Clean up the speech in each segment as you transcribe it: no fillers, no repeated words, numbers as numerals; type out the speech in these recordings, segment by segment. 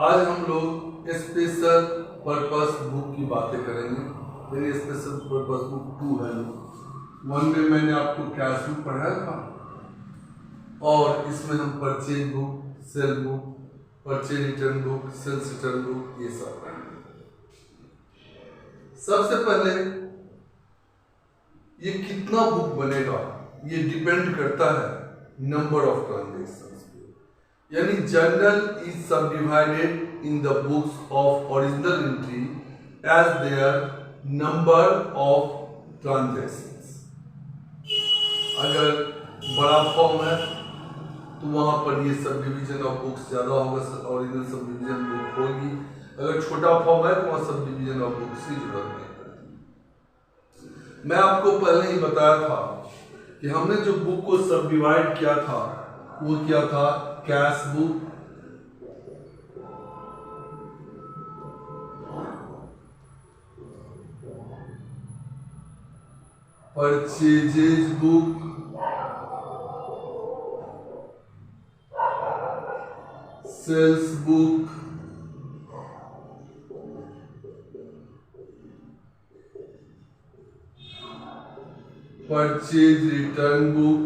आज हम लोग स्पेशल पर्पस बुक की बातें करेंगे। मेरी स्पेशल पर्पस बुक 2 है। 1 में मैंने आपको कैश बुक पढ़ाया था और इसमें हम purchase book, sale book, purchase return book, sales return book ये सब पढ़ेंगे। सबसे पहले ये कितना बुक बनेगा ये डिपेंड करता है नंबर ऑफ ट्रांजेक्शंस पे। यानी journal is subdivided in the books of original entry as their number of transactions. अगर बड़ा फॉर्म है तो वहां पर ये सब डिवीजन ऑफ बुक्स ज्यादा होगा, ओरिजिनल सब डिवीजन बुक होगी। अगर छोटा फॉर्म है तो वहां सब डिवीजन ऑफ बुक्स की जरूरत नहीं पड़ती। मैं आपको पहले ही बताया था कि हमने जो बुक को सब डिवाइड किया था वो क्या था, cash book, purchases book, sales book, purchase return book,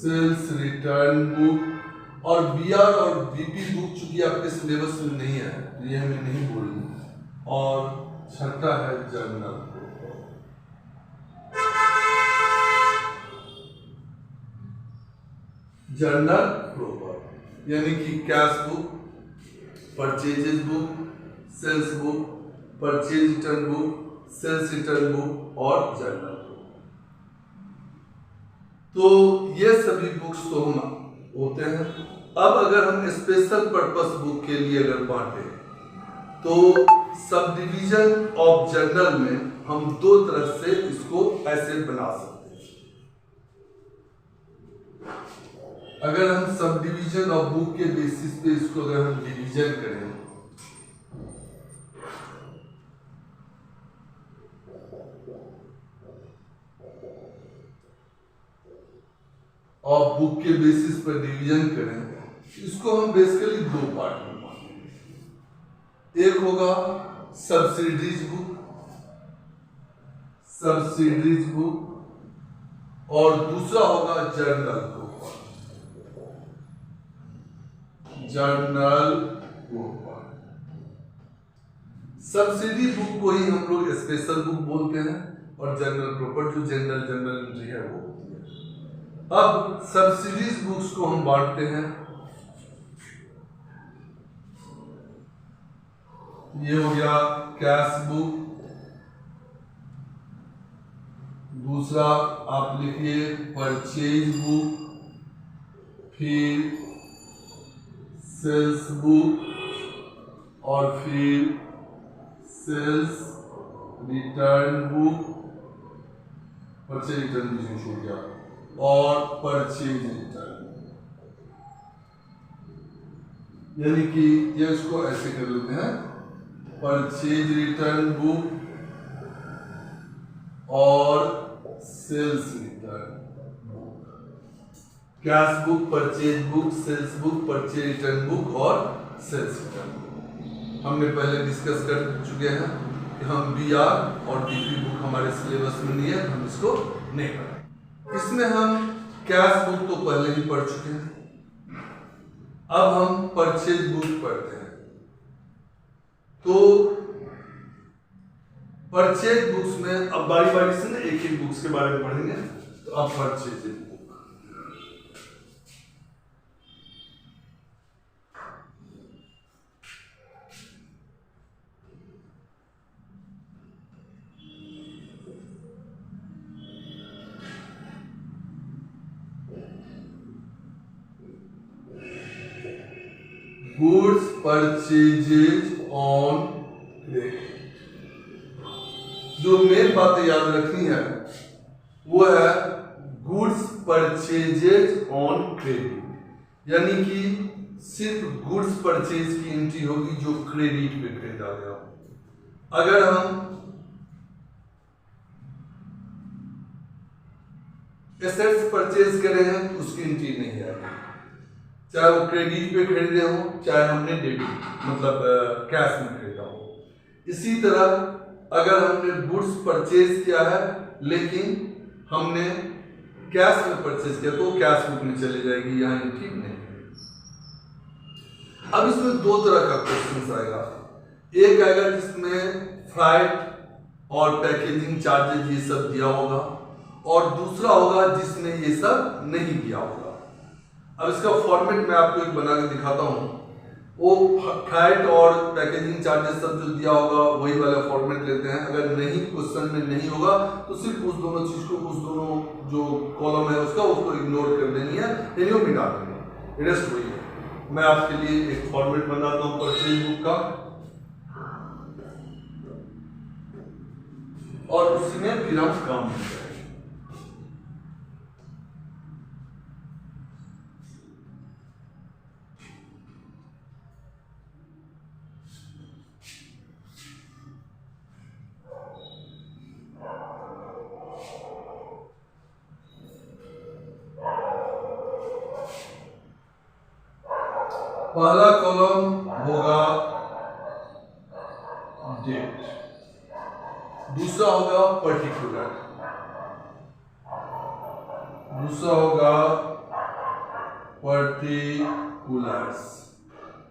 sales return book और बीआर और बीपी बुक चूंकि आपके सिलेबस में नहीं है तो ये हमें नहीं बोलनी। और छठा है जर्नल। जर्नल प्रॉपर यानी कि cash book, purchases book, sales book, purchase return book, sales return book और जर्नल। तो ये सभी बुक्स तो हम होते हैं। अब अगर हम स्पेशल पर्पस बुक के लिए अगर बांटे तो सब डिवीजन ऑफ जर्नल में हम 2 तरह से इसको ऐसे बना सकते हैं। अगर हम सब डिवीजन ऑफ बुक के बेसिस पे इसको अगर हम डिवीजन करें और बुक के बेसिस पर डिवीजन करें, इसको हम बेसिकली 2 पार्ट में बांटेंगे। एक होगा सब्सिडीज बुक और दूसरा होगा जर्नल बुक। सब्सिडी बुक को ही हम लोग स्पेशल बुक बोलते हैं और जर्नल प्रॉपर जो जनरल एंट्री है वो। अब सब्सिडीज बुक्स को हम बांटते हैं। ये हो गया कैश बुक, दूसरा आप लिखिए परचेज बुक, फिर सेल्स बुक और फिर sales return book, purchase return भी छूट गया, और परचेज रिटर्न। यानी कि ये इसको ऐसे कर लेते हैं, परचेज रिटर्न बुक और sales return book. Cash book, purchase book, sales book, purchase return book और सेल्स रिटर्न बुक हमने पहले डिस्कस कर चुके हैं कि हम बीआर और डीपी बुक हमारे सिलेबस में नहीं है, हम इसको नहीं पढ़ेंगे। इसमें हम कैश बुक तो पहले ही पढ़ चुके हैं। अब हम परचेज बुक पढ़ते हैं। तो परचेज बुक्स में अब बारी बारी से ना एक बुक्स के बारे में पढ़ेंगे। तो अब purchase book, goods purchases on credit. जो मेन बातें याद रखनी है वो है गुड्स परचेजेज ऑन क्रेडिट, यानी कि सिर्फ गुड्स परचेज की एंट्री होगी जो क्रेडिट पे खरीदा गया हो। अगर हम एसेट्स परचेज करे हैं तो उसकी एंट्री नहीं आएगी, चाहे वो क्रेडिट पे खरीदे हो चाहे हमने डेबिट मतलब कैश में खरीदा हो। इसी तरह अगर हमने गुड्स परचेज किया है लेकिन हमने कैश में परचेज किया तो कैश बुक में चली जाएगी, यहाँ एंट्री नहीं। अब इसमें दो तरह का क्वेश्चन आएगा, एक आएगा जिसमें फ्लाइट और पैकेजिंग चार्जेज ये सब दिया होगा और दूसरा होगा जिसमें ये सब नहीं दिया होगा। अब इसका फॉर्मेट मैं आपको एक बना के दिखाता हूँ। वो फ्लाइट और पैकेजिंग चार्जेस सब जो दिया होगा वही वाला फॉर्मेट लेते हैं। अगर नहीं क्वेश्चन में नहीं होगा तो सिर्फ उस दोनों चीज को, उस दोनों जो कॉलम है उसको इग्नोर कर देनी है, यानी वो मिटा देंगे, रेस्ट वही है। मैं आपके लिए एक फॉर्मेट बनाता हूँ परचेज बुक का और उसी में फिर हम काम करेंगे। पहला कॉलम होगा डेट, दूसरा होगा पर्टिकुलर, दूसरा होगा पर्टिकुलर्स,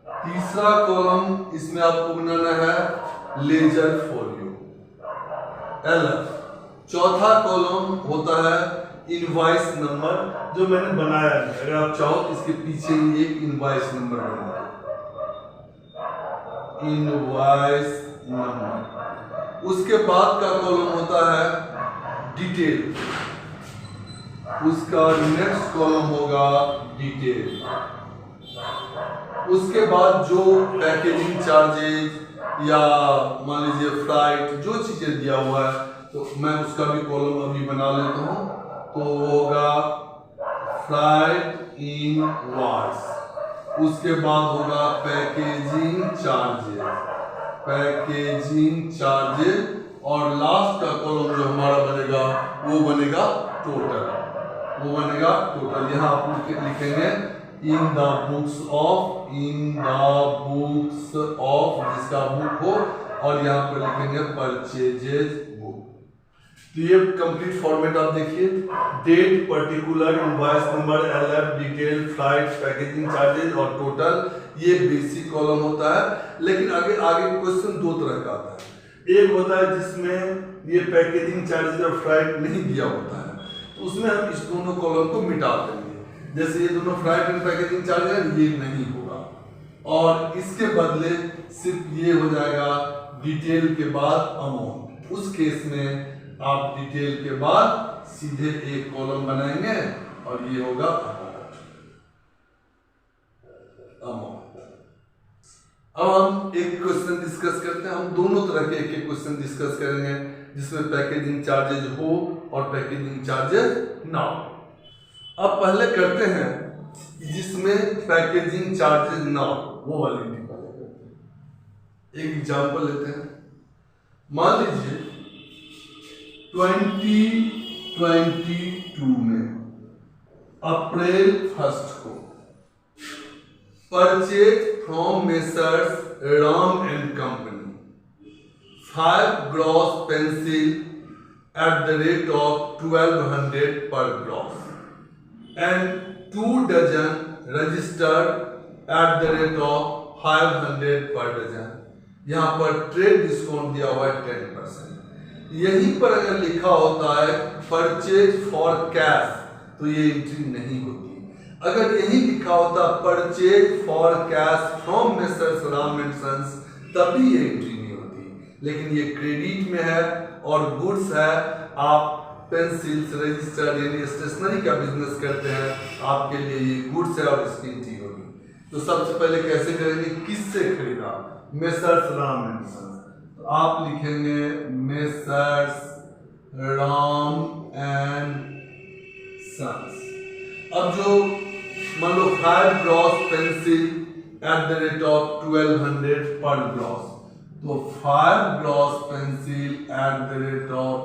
तीसरा कॉलम इसमें आपको बनाना है लेजर फोलियो LF, चौथा कॉलम होता है इनवॉइस नंबर जो मैंने बनाया है। अगर आप चाहो तो इसके पीछे ही एक इनवॉइस नंबर बना दो, इनवॉइस नंबर। उसके बाद का कॉलम होता है डिटेल, उसका नेक्स्ट कॉलम होगा डिटेल। उसके बाद जो पैकेजिंग चार्जेज या मान लीजिए फ्लाइट जो चीजें दिया हुआ है तो मैं उसका भी कॉलम अभी बना लेता हूँ। तो होगा फ्लाइट इनवॉइस, उसके बाद होगा पैकेजिंग चार्जेस, पैकेजिंग चार्जेस और लास्ट का कॉलम जो हमारा बनेगा वो बनेगा टोटल, वो बनेगा टोटल। यहाँ आप लिखेंगे इन the books of, in the books of जिसका बुक हो और यहाँ पर लिखेंगे परचेजेज बुक। तो ये कंप्लीट फॉर्मेट आप देखिए, date, particular, invoice number, LF, detail, freight, packaging charges और टोटल, ये बेसिक कॉलम होता है। लेकिन आगे क्वेश्चन दो तरह का आता है। एक होता है जिसमें ये पैकेजिंग चार्जेज और फ्लाइट नहीं दिया होता है तो उसमें हम इस दोनों कॉलम को मिटा देंगे। जैसे ये दोनों फ्लाइट एंड पैकेजिंग चार्जेज ये नहीं होगा और इसके बदले सिर्फ ये हो जाएगा डिटेल के बाद अमाउंट। उस केस में आप डिटेल के बाद सीधे एक कॉलम बनाएंगे और ये होगा अमाउंट। अब हम एक क्वेश्चन डिस्कस करते हैं। हम दोनों तरह के एक एक क्वेश्चन डिस्कस करेंगे जिसमें पैकेजिंग चार्जेज हो और पैकेजिंग चार्जेज ना हो। अब पहले करते हैं जिसमें पैकेजिंग चार्जेज ना हो वो वाली पहले करते हैं। एक एग्जांपल लेते हैं। मान लीजिए 2022 में अप्रैल 1 को purchase from messrs Ram and company 5 gross pencil at the rate of 1200 per gross and 2 dozen registered at the rate of 500 per dozen। यहाँ पर ट्रेड डिस्काउंट दिया हुआ है 10%। यहीं पर अगर लिखा होता है परचेज फॉर कैश तो ये एंट्री नहीं होती। अगर यही लिखा होता purchase for cash from messrs Ram and sons तभी ये एंट्री नहीं होती। लेकिन ये क्रेडिट में है और गुड्स है, आप पेंसिल्स रजिस्टर्ड यानी स्टेशनरी का बिजनेस करते हैं, आपके लिए ये गुड्स है और इसकी एंट्री होगी। तो सबसे पहले कैसे करेंगे, किससे खरीदा, मेसर्स राम एंड सन्स। तो आप लिखेंगे मेसर्स राम एंड सन्स। अब जो मान लो 5 gross pencil eight the rate of 1200 पर ग्रॉस, तो 5 gross pencil eight the rate of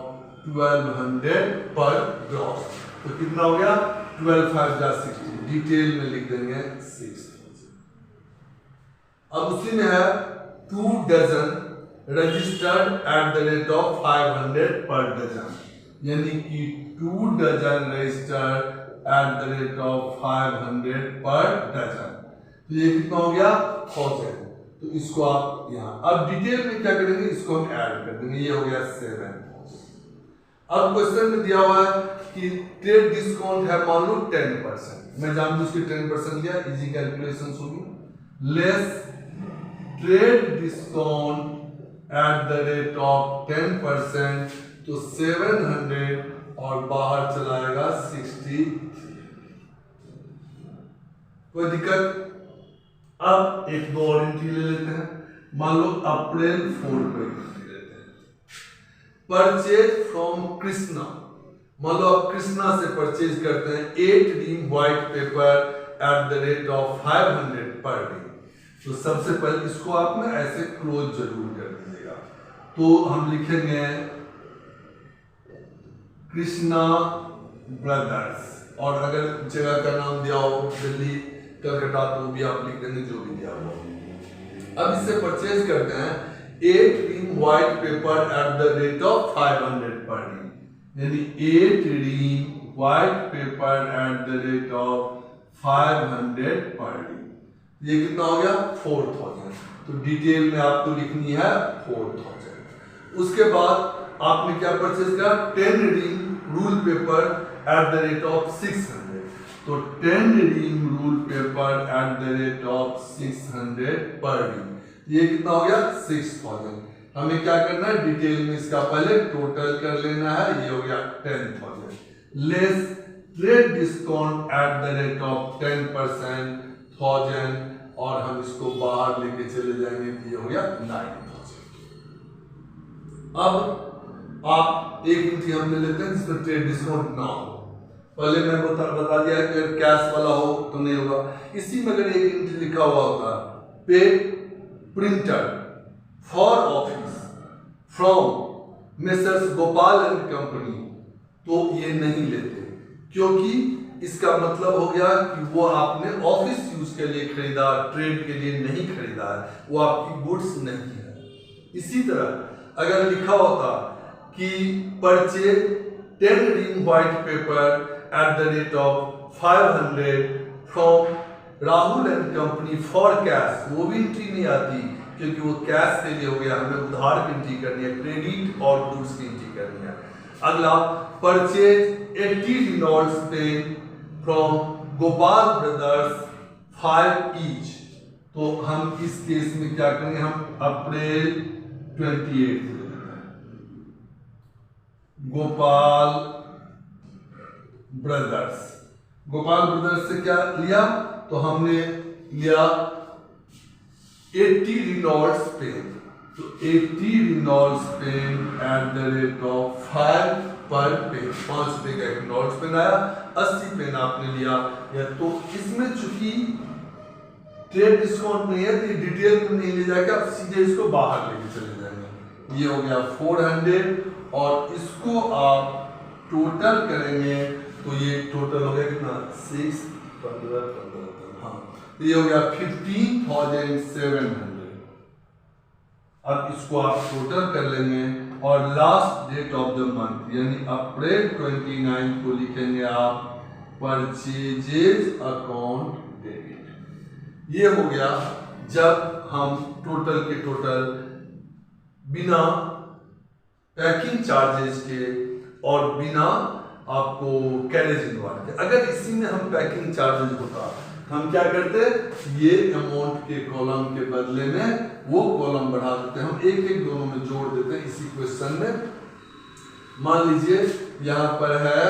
1200 पर ग्रॉस। तो कितना हो गया 12 5 जा 60, डिटेल में लिख देंगे 6,000। अब उसी में है 2 dozen registered at the rate of 500 per dozen, यानी कि 2 dozen registered at the rate of 500 per dozen. तो ये कितना हो गया 1000। तो इसको आप यहाँ अब डिटेल में क्या करेंगे, इसको हम ऐड कर देंगे, ये हो गया 7,000। अब क्वेश्चन में दिया हुआ है कि ट्रेड डिस्काउंट है मान लो 10%, मैं जानबूझ के 10% लिया, इजी कैलकुलेशन होगी। Less trade discount at the rate of 10%, तो 700 और बाहर चलाएगा 63। कोई दिक्कत? अब एक दो और एंट्री ले लेते हैं। मान लो अप्रैल 4 को एंट्री लेते हैं। परचेज फ्रॉम कृष्णा, मान लो आप कृष्णा से परचेज करते हैं 8 ream white paper at the rate of 500 per day. तो सबसे पहले इसको आप ना ऐसे क्लोज जरूर कर दीजिएगा। तो हम लिखेंगे कृष्णा ब्रदर्स, और अगर जगह का नाम दिया हो दिल्ली कलकत्ता तो भी आप लिख देंगे जो भी दिया हो। अब इससे परचेज करते हैं 8 ream white paper at the rate of 500 per day, यानी 8 ream white paper at the rate of 500 per day. ये कितना हो गया 4,000। तो डिटेल में आपको लिखनी है 4,000। उसके बाद आपने क्या परचेज किया 10 ream rule paper at the rate of 600, तो 10 ream rule paper at the rate of 600 per रीम, ये कितना हो गया 6,000। हमें क्या करना है डिटेल में इसका पहले टोटल कर लेना है, ये हो गया 10,000 less trade discount at the rate of 10% 1000, और हम इसको बाहर लेके चले जाएंगे तो ये हो गया 9,000। अब आप एक एंट्री हम ले लेते हैं जिसमें ट्रेड डिस्काउंट ना हो। पहले मैं बता दिया है कि कैश वाला हो तो नहीं होगा। इसी में अगर एक एंट्री लिखा हुआ होता पे printer for office from messrs Gopal and company, तो ये नहीं लेते, क्योंकि इसका मतलब हो गया कि वो आपने ऑफिस यूज के लिए खरीदा, ट्रेड के लिए नहीं खरीदा है, वो आपकी गुड्स नहीं है। इसी तरह अगर लिखा होता कि purchase 10 ream white paper at the rate of 500 from Rahul and company for cash, वो भी एंट्री नहीं आती, क्योंकि वो कैश के लिए हो गया, हमें उधार की एंट्री करनी है, क्रेडिट और गुड्स की एंट्री करनी है। अगला purchase 80 Reynolds pen from Gopal brothers 5 each, तो हम इस केस में क्या करेंगे, हम April 28 Gopal brothers, Gopal brothers से क्या लिया, तो हमने लिया 80 रिनॉल्ड्स पेन, तो 80 Reynolds pen at the rate of 5 पर पेन, 5 रुपए का एक रिनॉल्ड्स पेन आया, 80 पेन आपने लिया। या तो इसमें चूंकि ट्रेड डिस्काउंट नहीं है तो डिटेल में नहीं ले जाके आप सीधे इसको बाहर लेके चले जाएंगे। ये हो गया 400, और इसको आप टोटल करेंगे तो ये टोटल हो गया कितना 6 15 हाँ, तो ये हो गया 15,700। अब इसको आप टोटल कर लेंगे और last date of the month यानी अप्रैल 29 को लिखेंगे आप परचेजेज अकाउंट डेबिट। ये हो गया जब हम टोटल के टोटल बिना पैकिंग चार्जेस के और बिना आपको कैरेज इनवार्ड के, अगर इसी में हम पैकिंग चार्जेस होता हम क्या करते, ये अमाउंट के कॉलम के बदले में वो कॉलम बढ़ा देते हैं, हम एक एक दोनों में जोड़ देते हैं इसी क्वेश्चन में। मान लीजिए यहां पर है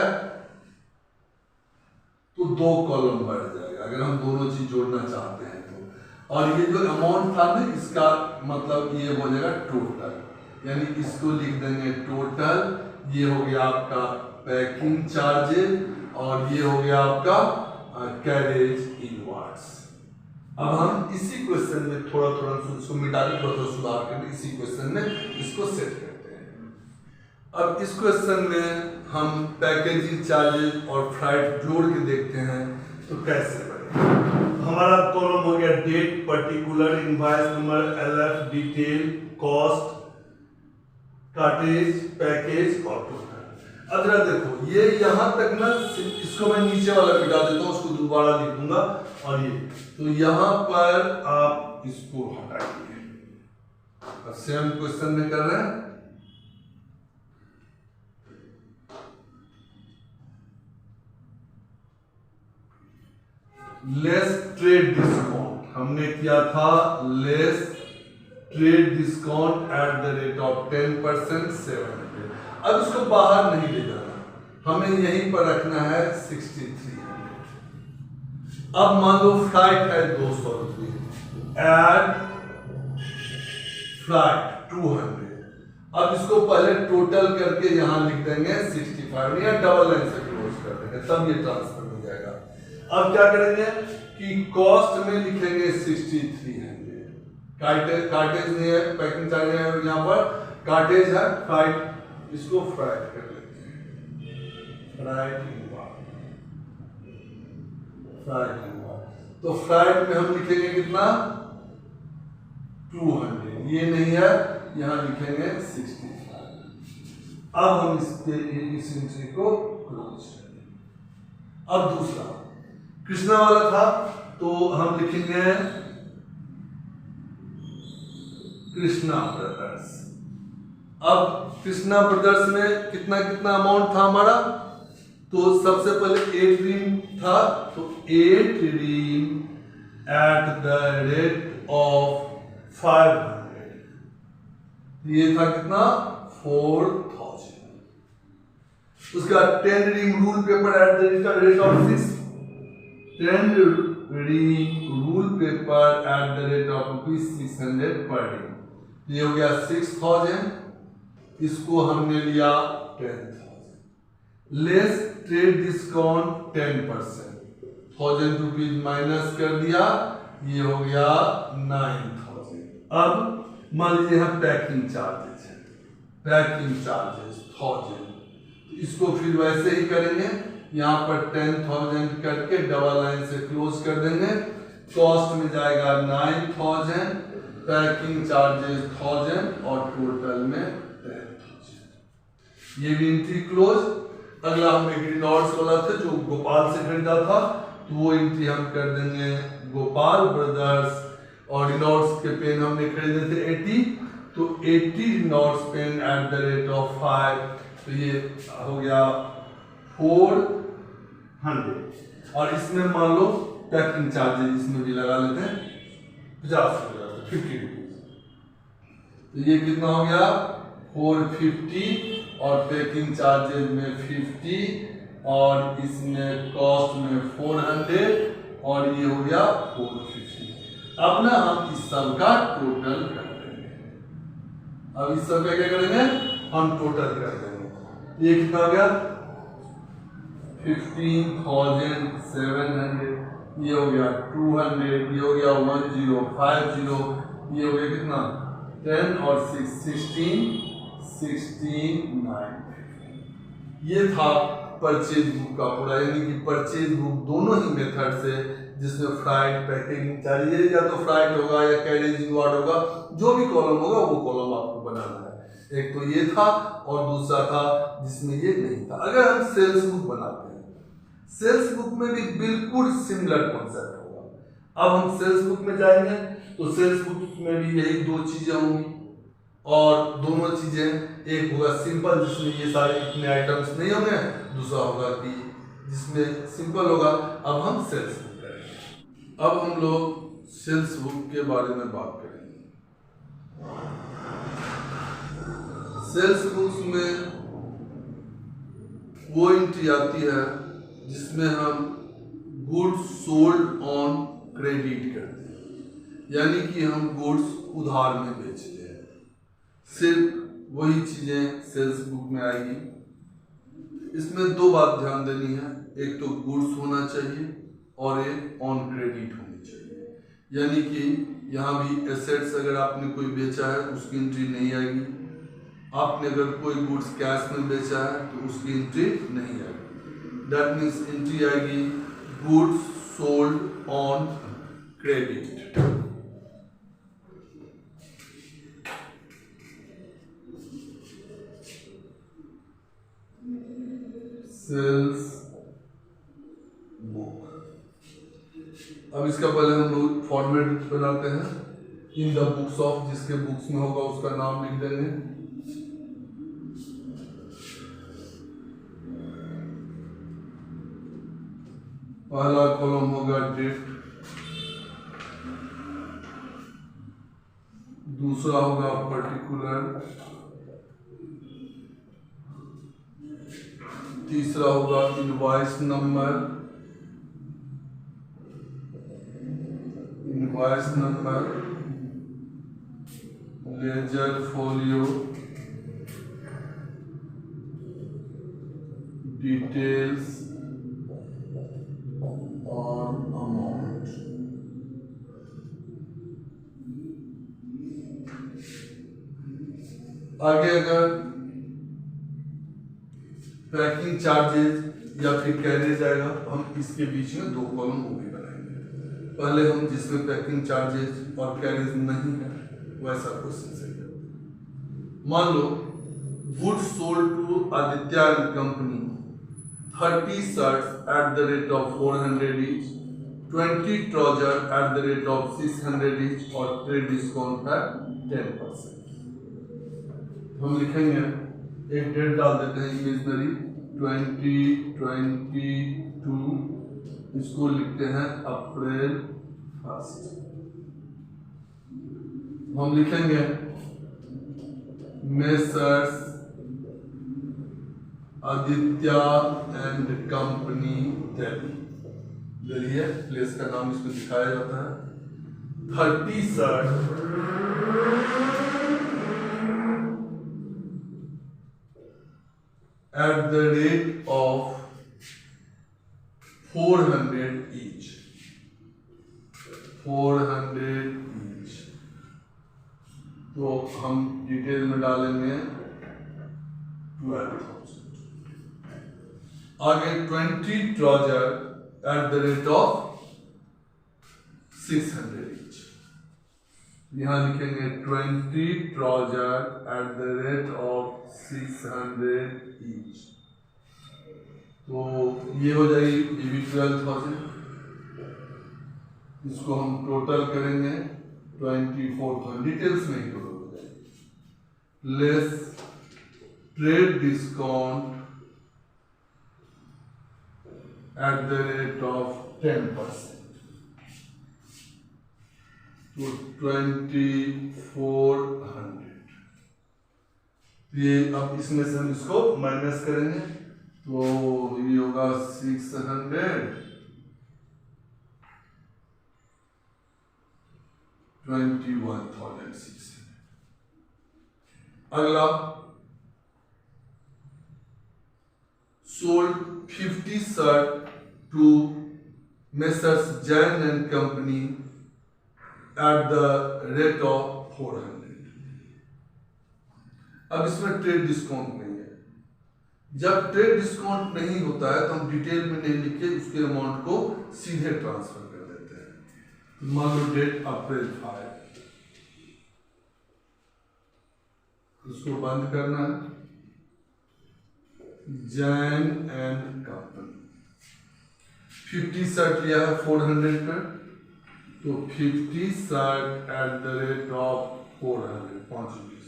तो 2 कॉलम बढ़ जाएगा अगर हम दोनों चीज जोड़ना चाहते हैं तो, और ये जो अमाउंट था ना इसका मतलब ये हो जाएगा टोटल, यानी इसको लिख देंगे टोटल। ये हो गया आपका पैकिंग चार्जेस और ये हो गया आपका कैरेज इनवार्ड्स। अब हम इसी क्वेश्चन में थोड़ा थोड़ा उसको मिटा के थोड़ा थोड़ा सुधार करके इसी क्वेश्चन में इसको सेट करते हैं। अब इस क्वेश्चन में हम पैकेजिंग चार्जेस और फ्राइट जोड़ के देखते हैं तो कैसे बनेगा। हमारा कॉलम हो गया date, particular, invoice number, LF, detail, cost, cartage, package और टोटल। अब जरा देखो ये यहाँ तक ना, इसको मैं नीचे वाला मिटा देता हूँ, उसको दोबारा लिखूंगा। और ये तो यहाँ पर आप इसको हटाइए। अब सेम क्वेश्चन में कर रहे हैं, लेस ट्रेड डिस्काउंट हमने किया था, less trade discount at the rate of 10% 700। अब इसको बाहर नहीं ले जाना, हमें यहीं पर रखना है 6300। अब मान लो फ्लाइट है 200 रुपये, एड फ्लाइट 200। अब इसको पहले टोटल करके यहां लिख देंगे 65, या डबल लाइन से क्लोज कर देंगे, तब ये ट्रांसफर हो जाएगा। अब क्या करेंगे कि कॉस्ट में लिखेंगे 6300, कार्टेज नहीं है, पैकिंग चार्ज है, यहाँ पर कार्टेज है, फ्लाइट, इसको फ्राइट कर लेते हैं, फ्राइट। तो फ्राइट में हम लिखेंगे कितना, 200, ये नहीं है, यहाँ लिखेंगे 65। अब हम इस एंट्री को क्लोज करेंगे। अब दूसरा कृष्णा वाला था, तो हम लिखेंगे कृष्णा ब्रदर्स। अब कृष्णा ब्रदर्स में कितना कितना अमाउंट था हमारा, तो सबसे पहले 8 रीम था, तो 8 ream at the rate of 500, ये था कितना 4000। उसका 10 ream rule paper at the rate of 6, 10 ream rule paper at the rate of ₹600 per रीम, ये हो गया 6000। इसको हमने लिया 10,000, less trade discount 10%, 1000 rupees minus कर दिया, ये हो गया 9000। अब मान लीजिए यहाँ पैकिंग चार्जेस है, पैकिंग चार्जेस 1000, इसको फिर वैसे ही करेंगे, यहाँ पर 10,000 करके डबल लाइन से क्लोज कर देंगे, कॉस्ट में जाएगा 9000, पैकिंग चार्जेस 1000 और टोटल में 10,000। ये भी एंट्री क्लोज। अगला हमें ग्रीनॉर्ड्स वाला था जो गोपाल से खरीदा था, तो वो एंट्री हम कर देंगे गोपाल ब्रदर्स, और रिनॉर्ड्स के पेन हमने खरीदे थे 80, तो 80 Reynolds pen at the rate of 5, तो ये हो गया 400। और इसमें मान लो पैकिंग चार्जेस इसमें भी लगा लेते हैं 50 रुपीज, तो ये कितना हो गया 450, और पैकिंग चार्जेस में 50, और इसमें कॉस्ट में 400, और ये हो गया 450। अब ना हम इस सब का टोटल कर देंगे। अब इस सब का क्या करेंगे, हम टोटल कर देंगे। ये कितना हो गया 15,700, ये हो गया 200, ये हो गया 1050, ये हो गया कितना 10 और 6 16,950। ये था परचेज बुक का पूरा, यानी कि परचेज बुक दोनों ही मेथड से, जिसमें फ्राइट, पैकिंग चाहिए, या तो फ्राइट होगा या कैरेज इनवर्ड होगा, जो भी कॉलम होगा वो कॉलम आपको बनाना है। एक तो ये था, और दूसरा था जिसमें ये नहीं था। अगर हम सेल्स बुक बनाते हैं, सेल्स बुक में भी बिल्कुल सिमिलर कॉन्सेप्ट होगा। अब हम सेल्स बुक में जाएंगे, तो सेल्स बुक में भी यही दो चीजें होंगी, और दोनों चीजें, एक होगा सिंपल जिसमें ये सारे इतने आइटम्स नहीं होंगे, दूसरा होगा कि जिसमें सिंपल होगा। अब हम सेल्स बुक करेंगे। अब हम लोग सेल्स बुक के बारे में बात करेंगे। सेल्स बुक्स में वो एंट्री आती है जिसमें हम गुड्स सोल्ड ऑन क्रेडिट करते हैं, यानी कि हम गुड्स उधार में बेचते हैं। सिर्फ वही चीजें सेल्स बुक में आएगी। इसमें दो बात ध्यान देनी है, एक तो गुड्स होना चाहिए और एक ऑन क्रेडिट होनी चाहिए। यानी कि यहाँ भी एसेट्स अगर आपने कोई बेचा है उसकी एंट्री नहीं आएगी, आपने अगर कोई गुड्स कैश में बेचा है तो उसकी एंट्री नहीं आएगी। दैट मीन्स एंट्री आएगी goods sold on credit. Sales book. अब इसका पहले हम लोग फॉर्मेट बनाते हैं। इन द बुक्स ऑफ, जिसके बुक्स में होगा उसका नाम लिख देंगे। पहला कॉलम होगा डेट, दूसरा होगा पर्टिकुलर, तीसरा होगा invoice number, ledger folio, details और अमाउंट। आगे अगर पैकिंग चार्जेस या फिर कैरेज आएगा तो हम इसके बीच में दो कॉलम वो भी बनाएंगे। पहले हम जिसमें पैकिंग चार्जेस और कैरेज नहीं है वैसा क्वेश्चन से। मान लो goods sold to Aditya and company 30 shirts at the rate of 400 each, 20 trouser at the rate of 600 each और ट्रेड डिस्काउंट है 10%। हम लिखेंगे, एक डेट डाल देते हैं इमेजनरी 2022, इसको लिखते हैं अप्रैल 1। हम लिखेंगे messrs Aditya and company Delhi है, प्लेस का नाम इसमें दिखाया जाता है। 30 shirt at the rate of 400 each, 400 each। तो हम डिटेल में डालेंगे 12,000। आगे 20 trouser at the rate of 600 each। यहाँ लिखेंगे 20 trouser at the rate of 600 each। तो ये हो जाएगी, ये भी 12,000। इसको हम टोटल करेंगे 24,000, डिटेल्स में ही टोटल हो जाएगी। Less trade discount at the rate of 10%, तो 2400। ये अब इसमें से हम इसको माइनस करेंगे तो ये होगा 600, 21,600। अगला sold 50 shirt to Messrs. Jain and Company at the rate of 400। अब इसमें ट्रेड डिस्काउंट नहीं है। जब ट्रेड डिस्काउंट नहीं होता है तो हम डिटेल में नहीं लिख के उसके अमाउंट को सीधे ट्रांसफर कर देते हैं। मान लो डेट अप्रैल 5, उसको बंद करना है। जैन एंड कंपनी 50 शर्ट लिया है 400 पर, तो 50 shirt at the rate of 400, 5 rupees,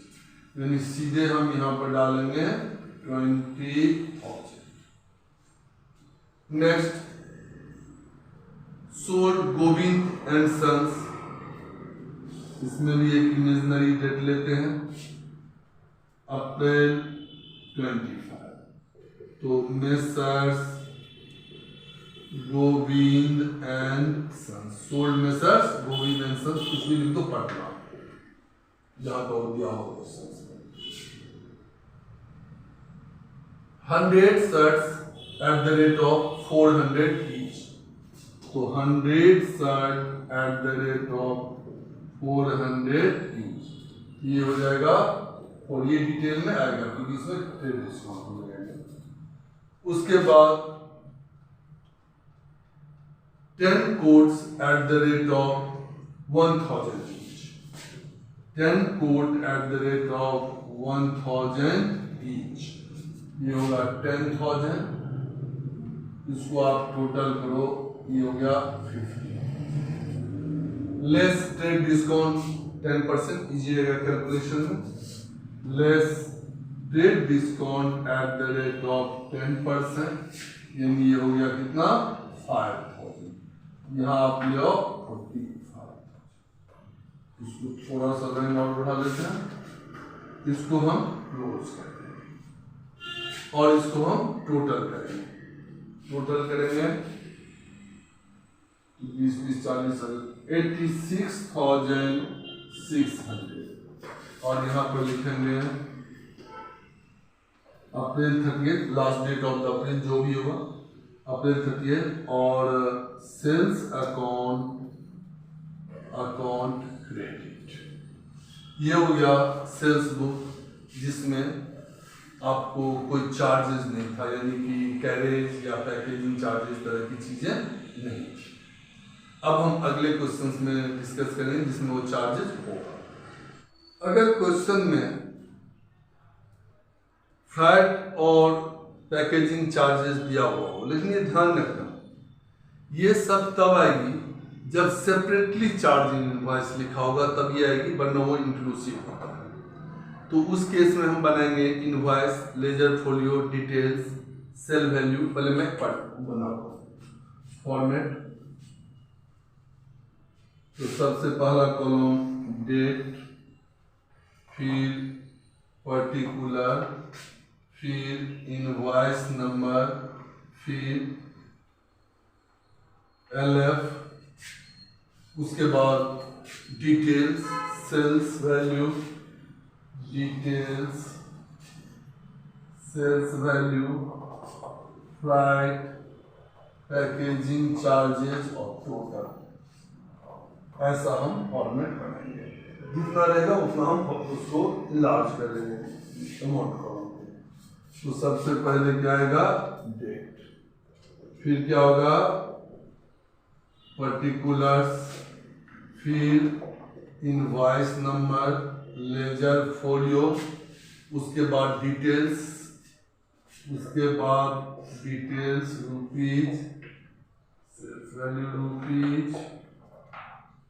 यानी सीधे हम यहां पर डालेंगे 20,000। Next sold Govind and sons, इसमें भी एक इमेजिनरी डेट लेते हैं अप्रैल 25। तो messrs Govind and sons, sold messrs Govind and sons, कुछ भी लिख दो पटना, जहां पर दिया हो 100 shirts at the rate of 400 each, तो 100 shirt at the rate of 400 each, ये हो जाएगा और ये डिटेल में आएगा क्योंकि इसमें ट्रेड डिस्काउंट हो जाएगा। उसके बाद 10 quotes at the rate of 1000 each, 10 quote at the rate of 1000 each, ये होगा 10,000, इसको आप टोटल करो, ये हो गया 50। लेस ट्रेड डिस्काउंट 10% कीजिएगा कैलकुलेशन में, less trade discount at the rate of 10%, यानी ये हो गया कितना 5,000, यहाँ आप ले आओ 45। इसको थोड़ा सा लाइन और बढ़ा लेते हैं, इसको हम क्लोज करते हैं और इसको हम टोटल करेंगे। टोटल करेंगे 20 20 40 86,600 और यहाँ पर लिखेंगे April 30, last date of the April जो भी होगा अप्रैल 30, और सेल्स अकाउंट क्रेडिट, ये हो गया सेल्स बुक जिसमें आपको कोई चार्जेस नहीं था, यानी कि कैरेज या पैकेजिंग चार्जेस तरह की चीजें नहीं थी। अब हम अगले क्वेश्चंस में डिस्कस करेंगे जिसमें वो चार्जेस होगा। अगर क्वेश्चन में फ्राइट और पैकेजिंग चार्जेस दिया हुआ हो, लेकिन ये ध्यान रखना ये सब तब आएगी जब सेपरेटली चार्जिंग इनवॉइस लिखा होगा, तब ये आएगी, वरना वो इंक्लूसिव होता है। तो उस केस में हम बनाएंगे invoice, ledger folio, details, sale value. पहले मैं बनाऊंगा फॉर्मेट। तो सबसे पहला कॉलम डेट, फिर पर्टिकुलर, फिर इनवॉइस नंबर, फिर LF, उसके बाद details, sales value, details, sales value, freight, packaging charges और टोटल। ऐसा हम फॉर्मेट बनाएंगे, जितना रहेगा उतना हम उसको लार्ज कर लेंगे, अमाउंट करेंगे। तो सबसे पहले क्या आएगा डेट, फिर क्या होगा पर्टिकुलर्स, फिर इनवॉइस नंबर, लेजर फोलियो, उसके बाद डिटेल्स, उसके बाद details rupees, sales value rupees,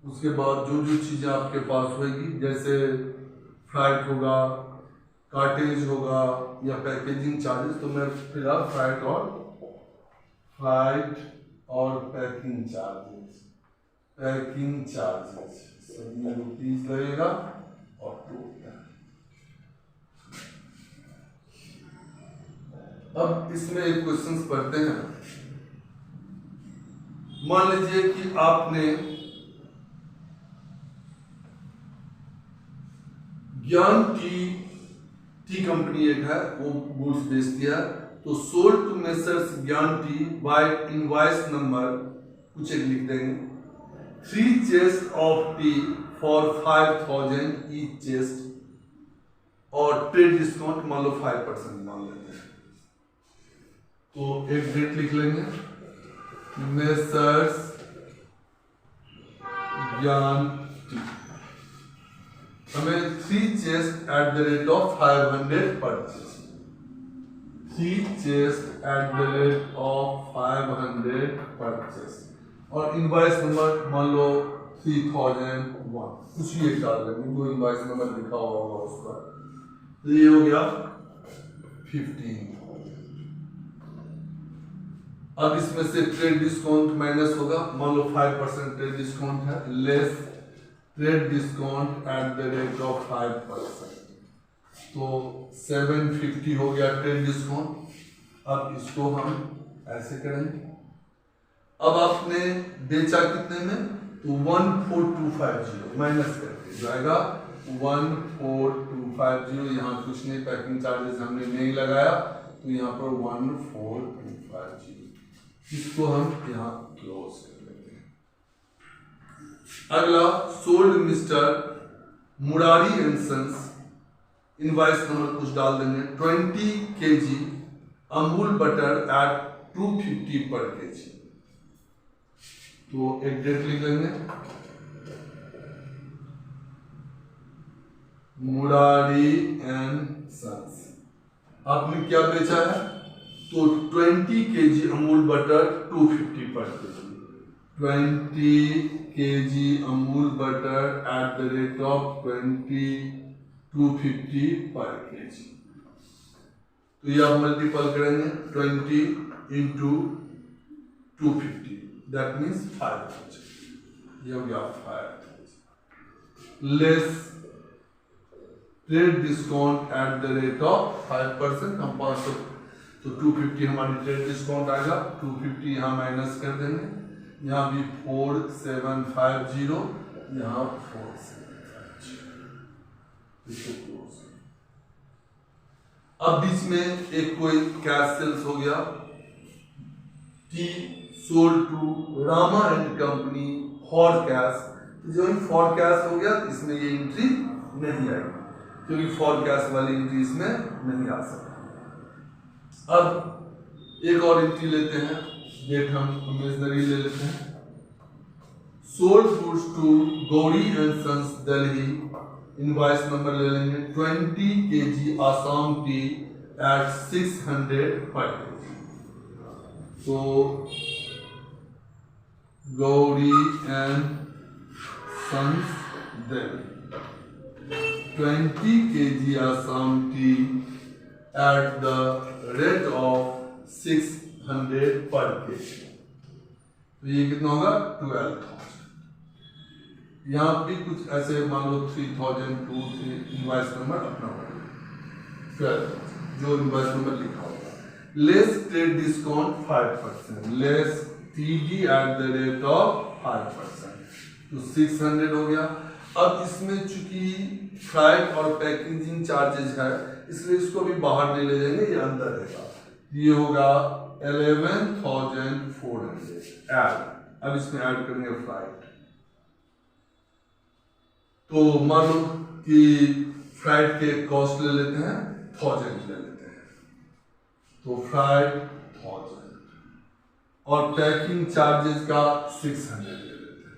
उसके बाद जो जो चीज़ें आपके पास होगी, जैसे फ्राइट होगा, कार्टेज होगा या पैकेजिंग चार्जेस, तो मैं फिलहाल फ्राइट और पैकिंग चार्जेस सभी रुपीज लगेगा और टोटल। अब इसमें एक क्वेश्चन पढ़ते हैं। मान लीजिए कि आपने ज्ञान टी कंपनी एक है, वो गुड्स बेच दिया, तो सोल्ड टू मेसर्स ज्ञान टी बाय इनवॉइस नंबर कुछ एक लिख देंगे, 3 chest of T for 5,000 each chest, और ट्रेड डिस्काउंट मान लो 5% मान लेते हैं। तो एक डेट लिख लेंगे, मेसर्स ज्ञान टी, हमें 3 chest eight the rate of 500 purchase, 3 chest eight the rate of 500 purchase, और इनवॉइस नंबर मान लो 3001, कुछ भी एक डाल लेंगे, जो इनवॉइस नंबर लिखा हुआ होगा उस पर। तो ये हो गया 15। अब इसमें से ट्रेड डिस्काउंट माइनस होगा, मान लो 5% ट्रेड डिस्काउंट है, less trade discount at the rate of 5%, तो 750 हो गया ट्रेड डिस्काउंट। अब इसको हम ऐसे करेंगे, अब आपने बेचा कितने में, तो 14250 माइनस करके जाएगा 14250, यहाँ कुछ नहीं, पैकिंग चार्जेस हमने नहीं लगाया, तो यहाँ पर 14250, इसको हम यहाँ क्लोज कर लेते हैं। अगला sold mister Murari and sons invoice number कुछ डाल देंगे 20 kg अमूल बटर एट 250 पर kg। तो एक डेट लिख लेंगे, मुरारी एंड सन्स। आपने क्या बेचा है? तो 20 kg अमूल बटर 250 पर kg, 20 kg Amul butter eight the rate of 250 पर kg। तो ये आप मल्टीपल करेंगे 20 इंटू 250, दैट मीन्स 5,000। ये हो गया 5,000 less trade discount at the rate of 5%। हम 500, तो 250 हमारी ट्रेड डिस्काउंट आएगा, 250 यहाँ माइनस कर देंगे, यहाँ भी 4750, यहाँ 4750। अब बीच में एक कोई कैश सेल्स हो गया, tea sold to Rama and company for cash. जो फॉर कैश हो गया इसमें ये एंट्री नहीं आएगी, क्योंकि फॉर कैश वाली एंट्री इसमें नहीं आ सकती। अब एक और एंट्री लेते हैं, डेट हम इमेजिनरी ले लेते हैं। Sold goods to Gauri and sons Delhi, invoice number ले लेंगे 20 kg Assam tea eight 600 per kg। तो Gauri and sons Delhi 20 kg Assam tea at the rate of 600 per kg। तो ये कितना होगा? 12,000। यहाँ भी कुछ ऐसे मान लो 3,000 2 3 इनवॉइस नंबर अपना होगा 12,000 जो इनवॉइस नंबर लिखा होगा। Less trade discount 5%, less TD eight the rate of 5%, तो 600 हो गया। अब इसमें चूंकि फ्राइट और पैकेजिंग चार्जेस है, इसलिए इसको भी बाहर नहीं ले जाएंगे, ये अंदर रहेगा। ये होगा 11,400 ऐड। अब इसमें ऐड करेंगे फ्राइट। तो मान लो कि फ्राइट के कॉस्ट ले लेते हैं 1000 ले लेते हैं, तो फ्राइट 1000 और पैकिंग चार्जेस का 600 ले लेते हैं।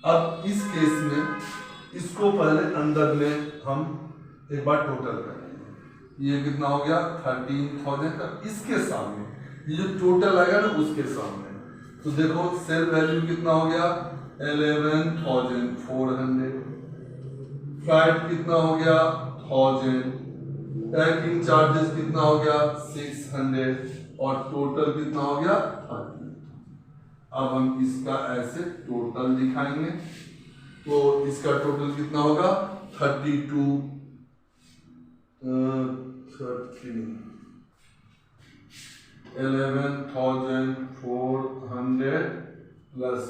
अब इस केस में इसको पहले अंदर में हम एक बार टोटल करेंगे। ये कितना हो गया? 13,000 का। इसके सामने ये जो टोटल आएगा ना उसके सामने, तो देखो सेल वैल्यू कितना हो गया? 11,400। फ्राइट कितना हो गया? 1000। पैकिंग चार्जेस कितना हो गया? 600 और टोटल कितना हो गया? 30। अब हम इसका ऐसे टोटल दिखाएंगे, तो इसका टोटल कितना होगा? 32 11,400 प्लस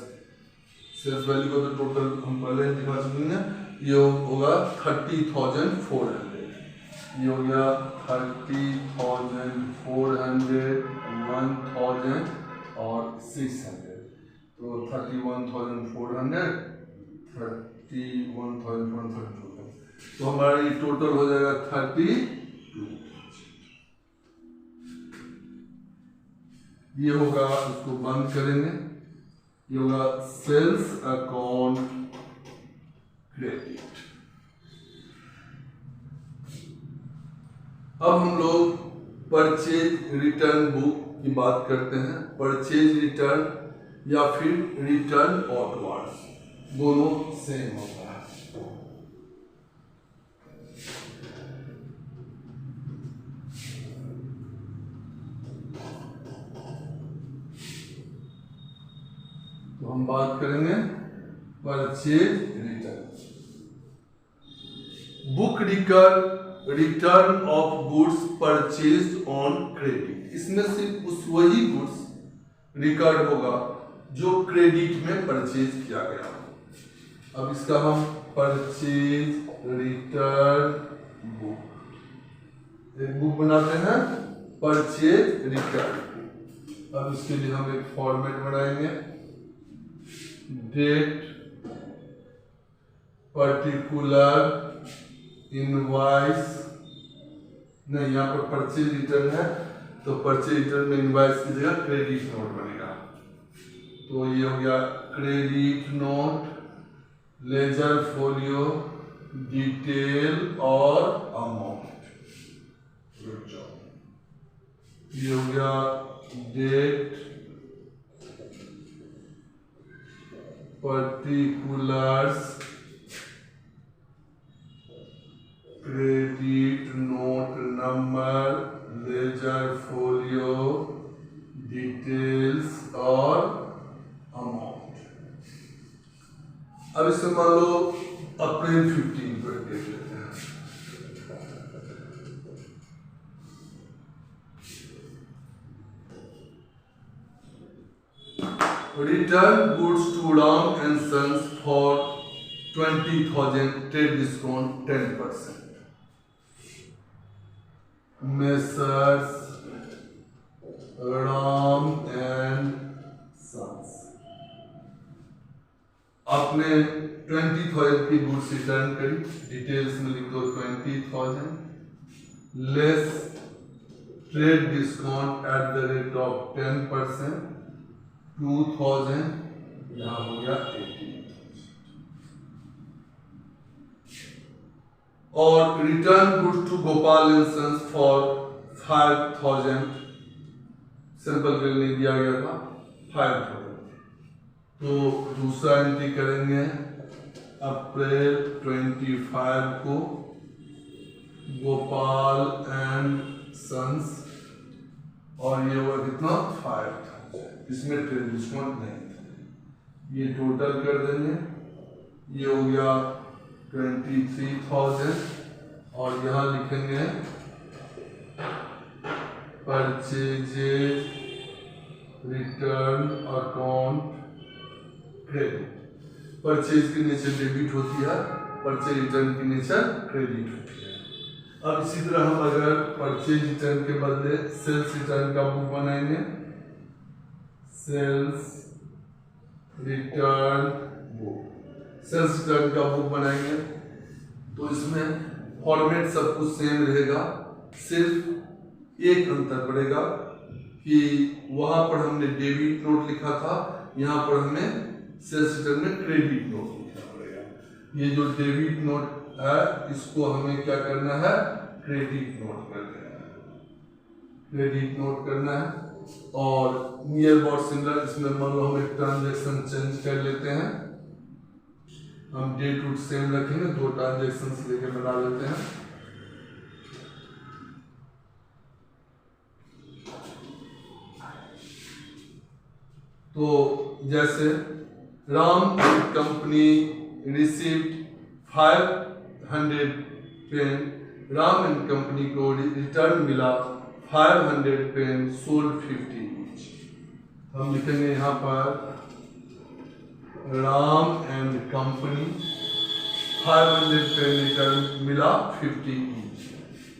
सेल्स वैल्यू का तो टोटल हम पहले दिखा चुके हैं, ये होगा 30,400। ये हो गया 30,400, 1,000 और 600, तो 31,400, 31,432। तो हमारा ये टोटल हो जाएगा 32। ये होगा, इसको बंद करेंगे, ये होगा सेल्स अकाउंट क्रेडिट। अब हम लोग परचेज रिटर्न बुक की बात करते हैं। परचेज रिटर्न या फिर रिटर्न आउटवर्ड्स, दोनों सेम होता है। तो हम बात करेंगे purchase return. Book return of goods purchased on credit. इसमें सिर्फ उस वही गुड्स रिकॉर्ड होगा जो क्रेडिट में परचेज किया गया हो। अब इसका हम परचेज रिटर्न बुक, एक बुक बनाते हैं परचेज रिटर्न। अब इसके लिए हम एक फॉर्मेट बनाएंगे, डेट, पर्टिकुलर इनवॉइस नहीं, यहाँ पर परचेज रिटर्न है तो परचेज रिटर्न में इनवॉइस की जगह क्रेडिट नोट बनेगा। तो ये हो गया credit note, ledger folio, detail और अमाउंट। ये हो गया date, particulars, credit note number, ledger folio, details और अमाउंट। अब इसमें मान लो अप्रैल 15 पर देख लेते हैं। Return goods to Ram and Sons for 20,000, trade discount 10%. Messrs. Ram and Sons, आपने 20,000 की गुड्स रिटर्न करी, डिटेल्स में लिख दो 20,000 less trade discount at the rate of 10%, 2,000, यहाँ हो गया 18,000। और return goods to Gopal and sons for 5,000, simple bill नहीं दिया गया था, 5,000। तो दूसरा एंट्री करेंगे अप्रैल 25 को गोपाल एंड सन्स, और ये हुआ कितना 5,000, इसमें ट्रेड डिस्काउंट नहीं था। ये टोटल कर देंगे, ये हो गया 23,000 और यहाँ लिखेंगे purchases return account credit. Purchase के नीचे डेबिट होती है, परचेज रिटर्न के नीचे क्रेडिट होती है। अब इसी तरह हम अगर परचेज रिटर्न के बदले सेल्स रिटर्न का बुक बनाएंगे, sales return book, sales return का बुक बनाएंगे तो इसमें फॉर्मेट सब कुछ सेम रहेगा, सिर्फ एक अंतर पड़ेगा कि वहां पर हमने डेबिट नोट लिखा था, यहाँ पर हमें सेल्स रिटर्न में क्रेडिट नोट लिखना पड़ेगा। ये जो डेबिट नोट है इसको हमें क्या करना है, क्रेडिट नोट कर देना है, क्रेडिट नोट करना है। और नियर अबाउट सिमिलर, इसमें मान लो हम एक ट्रांजेक्शन चेंज कर लेते हैं, हम डेट उट सेम रखेंगे, 2 ट्रांजेक्शन लेके बना लेते हैं। तो जैसे Ram company received 500 pen, Ram and company को रिटर्न मिला 500 पेन, सोल्ड 50 ईच। हम लिखेंगे यहाँ पर Ram and company 500 pen return मिला 50 ईच,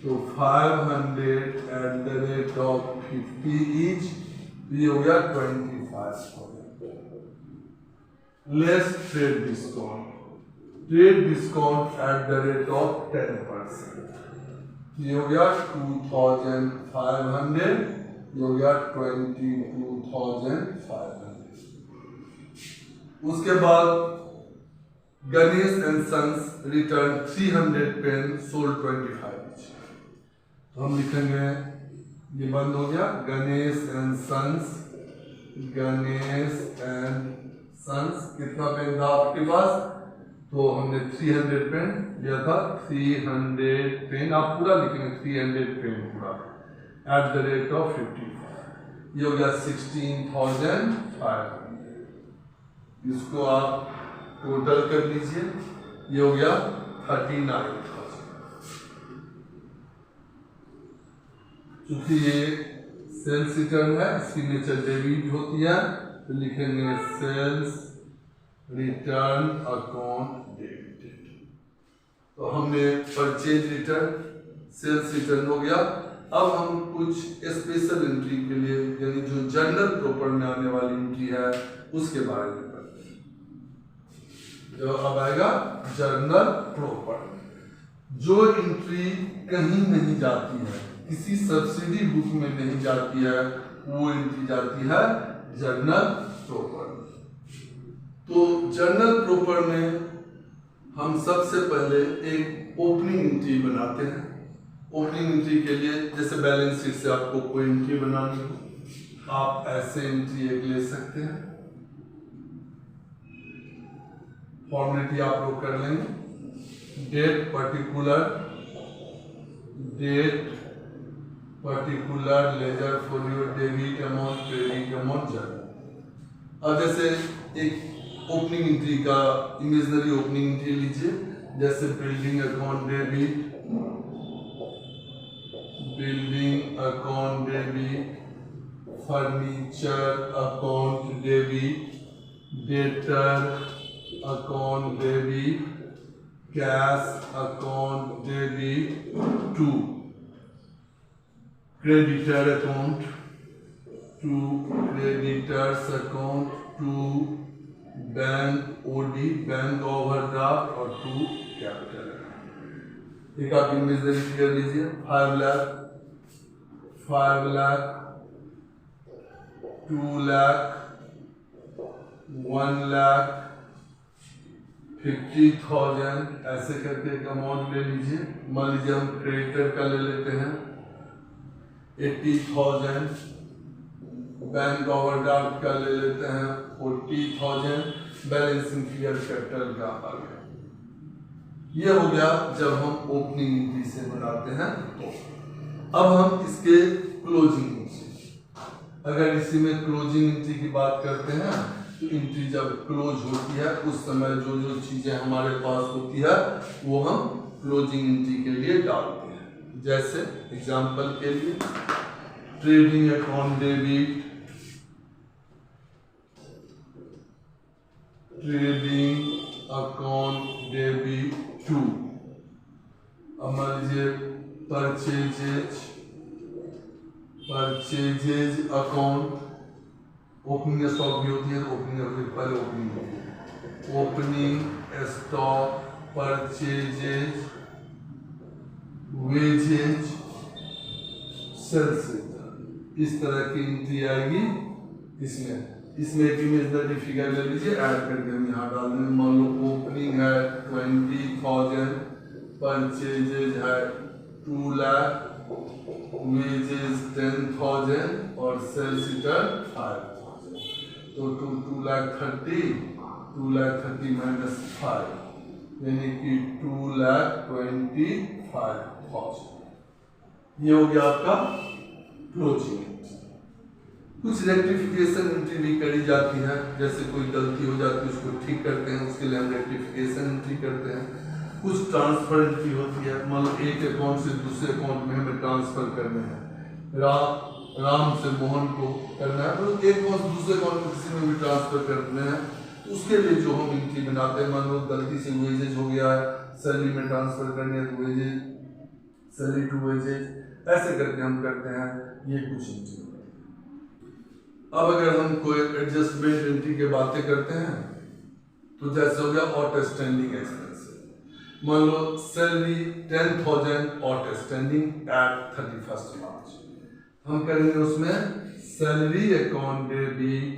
तो 500 at the rate of 50 each, ये हो गया 25,000 less trade discount, trade discount at the rate of 10%, ये हो गया 2,500, ये हो गया 22,500। उसके बाद Ganesh and sons return 300 pen, sold 25 each. तो हम लिखेंगे, ये बंद हो गया, Ganesh and sons, Ganesh and sons कितना पेन था आपके पास, तो हमने 300 पेन लिया था, 300 पेन, आप पूरा लिखेंगे 300 पेन पूरा, एट द रेट ऑफ 55, ये हो गया 16,500। इसको आप टोटल कर लीजिए, ये हो गया 39,000। क्योंकि ये सेल्स रिटर्न है, इसकी नेचर डेबिट होती है, तो लिखेंगे सेल्स रिटर्न अकाउंट डेबिटेड। तो हमने परचेज रिटर्न, सेल्स रिटर्न हो गया। अब हम कुछ स्पेशल एंट्री के लिए, यानी जो जर्नल प्रॉपर में आने वाली एंट्री है उसके बारे में पढ़ते हैं। जो अब आएगा जर्नल प्रॉपर। जो एंट्री कहीं नहीं जाती है, किसी सब्सिडी बुक में नहीं जाती है, वो एंट्री जाती है जर्नल प्रॉपर। तो जर्नल प्रॉपर में हम सबसे पहले एक ओपनिंग एंट्री बनाते हैं। ओपनिंग एंट्री के लिए जैसे बैलेंस शीट से आपको कोई एंट्री बनानी हो, आप ऐसे एंट्री एक ले सकते हैं। फॉर्मेलिटी आप लोग कर लेंगे। Date particular ledger for your debit amount, credit amount, journal. अब जैसे एक ओपनिंग एंट्री का इमेजिनरी ओपनिंग एंट्री लीजिए, जैसे building account debit, furniture account debit, debtor account debit, cash account debit to creditor account, to creditors account, to bank OD bank overdraft और to capital account. एक आप imaginary figure लीजिए, 5 लाख, 2 लाख, 1 लाख, 50,000, ऐसे करके एक amount ले लीजिए। मान लीजिए हम क्रेडिटर का ले लेते हैं 80,000, बैंक ओवरड्राफ्ट का ले लेते हैं 40,000, बैलेंसिंग फिगर कैपिटल का आ गया। ये हो गया जब हम ओपनिंग एंट्री से बनाते हैं। तो अब हम इसके क्लोजिंग एंट्री, अगर इसी में क्लोजिंग एंट्री की बात करते हैं तो एंट्री जब क्लोज होती है उस समय जो जो चीजें हमारे पास होती है वो हम क्लोजिंग एंट्री के लिए डालते हैं। जैसे एग्जांपल के लिए ट्रेडिंग अकाउंट डेबिट, टू। अब मान लीजिए परचेजेज अकाउंट, ओपनिंग स्टॉक भी होती है तो ओपनिंग पहले ओपनिंग होती है, opening stock, purchases, wages, sales, इस तरह की एंट्री आएगी। इसमें एक इमेजिनरी फिगर ले लीजिए, ऐड करके हम यहाँ डाल देंगे। मान लो ओपनिंग है 20,000, परचेजेज है 2 लाख, वेजेज 10,000 और सेल्स रिटर्न 5,000। तो 2 लाख 30 माइनस 5 यानी कि 2,25,000। ये हो गया आपका क्लोजिंग। कुछ रेक्टिफिकेशन एंट्री भी करी जाती है, जैसे कोई गलती हो जाती है उसको ठीक करते हैं, उसके लिए हम रेक्टिफिकेशन एंट्री करते हैं। कुछ ट्रांसफर एंट्री होती है, मान लो एक अकाउंट से दूसरे अकाउंट में हमें ट्रांसफर करने हैं, राम से मोहन को करना है, तो एक अकाउंट से दूसरे अकाउंट में किसी में भी ट्रांसफर करने हैं, तो उसके लिए जो हम एंट्री बनाते हैं, मान लो गलती से वेजेज हो गया है, सैलरी में ट्रांसफर करनी है तो वेजेज, सैलरी टू वेजेज, ऐसे करके हम करते हैं। ये कुछ एंट्री। अब अगर हम कोई एडजस्टमेंट एंट्री की बातें करते हैं तो जैसे हो गया आउटस्टैंडिंग एक्सपेंसेस। मान लो सैलरी 10,000 आउटस्टैंडिंग एट 31 मार्च, हम करेंगे उसमें salary account debit,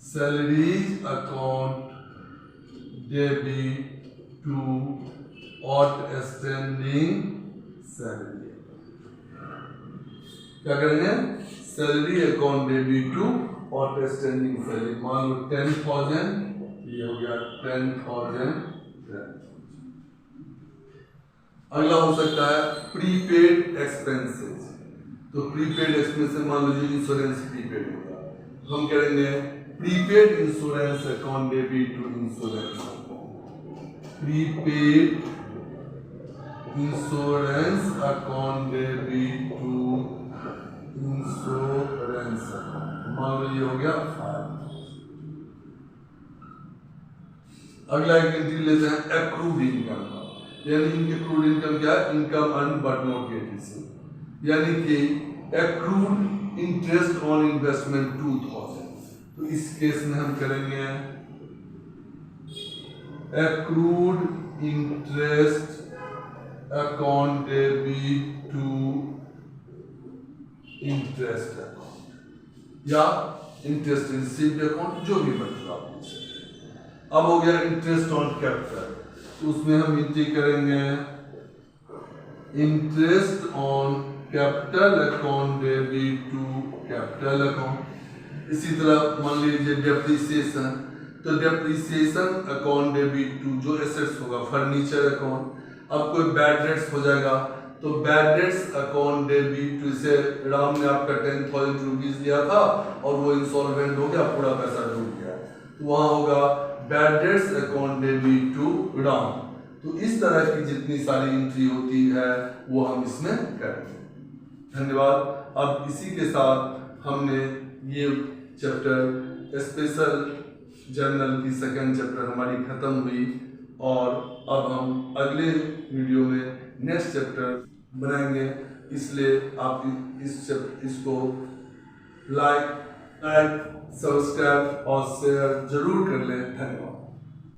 salaries account debit to outstanding salary. क्या करेंगे? Salary account debit to outstanding salary. मान लो 10,000, ये हो गया 10,000। अगला हो सकता है प्रीपेड एक्सपेंसेस। तो प्रीपेड एक्सपेंसेस मान लीजिए इंश्योरेंस प्रीपेड होगा, हम करेंगे prepaid insurance account debit to insurance account, prepaid insurance account debit to insurance account. मान लो ये हो गया 5। अगला एक एंट्री लेते हैं एक्रूड इनकम का, यानी एक्रूड इनकम क्या है? Income earn but not yet received, यानी कि एक्रूड इंटरेस्ट ऑन इन्वेस्टमेंट 2,000। तो इस केस में हम करेंगे accrued interest account debit to interest account या इंटरेस्ट रिसीव्ड अकाउंट, जो भी मतलब आप लिख सकते हैं। अब हो गया इंटरेस्ट ऑन कैपिटल, तो उसमें हम एंट्री करेंगे interest on capital account debit to capital account. इसी तरह मान लीजिए डेप्रिसिएशन, तो डेप्रिसिएशन अकाउंट डेबिट टू जो एसेट्स होगा फर्नीचर अकाउंट। अब कोई बैड डेट्स हो जाएगा तो bad debts account debit to, से राम ने आपका 10,000 रुपीज दिया था और वो इंसॉल्वेंट हो गया, पूरा पैसा डूब गया, तो वहां होगा bad debts account debit to Ram. तो इस तरह की जितनी सारी एंट्री होती है वो हम इसमें करेंगे। धन्यवाद। अब इसी के साथ हमने ये चैप्टर स्पेशल जर्नल की सेकंड चैप्टर हमारी खत्म हुई, और अब हम अगले वीडियो में नेक्स्ट चैप्टर बनाएंगे। इसलिए आप इसको लाइक, सब्सक्राइब और शेयर जरूर कर लें। धन्यवाद।